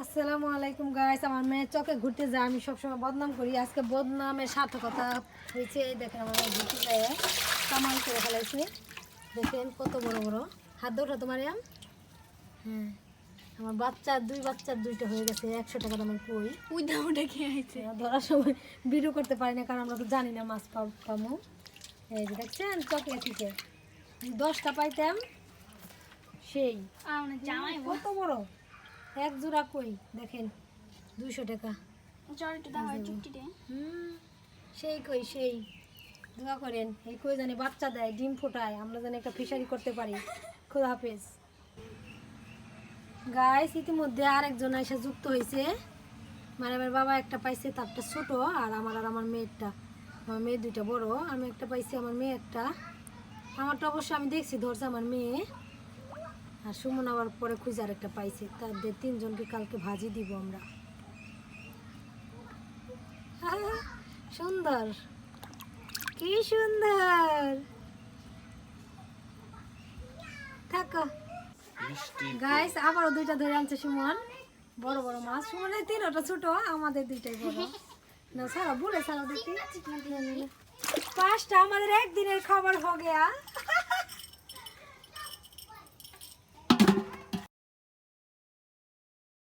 আসসালামু আলাইকুম গাইস। আমার মেয়ে চকে ঘুরতে যায়, আমি সবসময় বদনাম করি। আজকে বদনামের সার্থকতা হয়েছে। এই দেখেন আমার মেয়ে ঘুরতে যায় কামাল করে ফেলাইছে। দেখেন কত বড় বড় হাত দৌড়া তোমার আম। হ্যাঁ, আমার বাচ্চার দুইটা হয়ে গেছে। 100 টাকা দামের কই উইটা খেয়ে আইছে। ধরার সময় ভিডিও করতে পারি না, কারণ আমরা তো জানি না মাছ পামু। এই যে দেখছেন চকে থেকে 10টা পাইতাম সেই জামাই কত বড় এক জোড়া কই দেখেন 200 টাকা। চলটা দাও চুটিতে। সেই কই সেই দোয়া করেন এই কই জানি বাচ্চা দেয়, ডিম ফোটায়, আমরা জানি একটা ফিশারি করতে পারি। খোদা হাফেজ গাইস। ইতিমধ্যে আরেকজন এসে যুক্ত হয়েছে। মানে আমার বাবা একটা পাইছে, তারটা ছোট, আর আমার মেয়েরটা। আমার মেয়ে দুইটা বড়, আমি একটা পাইছি, আমার মেয়ে একটা। আমারটা অবশ্য আমি দেখছি ধরছে আমার মেয়ে, আর সুমন আবার পরে খুঁজে আরেকটা পাইছে। তাদের তিনজনকে কালকে ভাজি দিব আমরা। সুন্দর, কি সুন্দর। থাকো গাইস, আবারও দুইটা ধরে আনছে সুমন। বড় বড় মাছ। সুমনের তিনটা ছোট, আমাদের দুইটাই বড়। না সারা বলে সারা দেখি 5টা আমাদের একদিনের খাবার হয়ে গেয়া।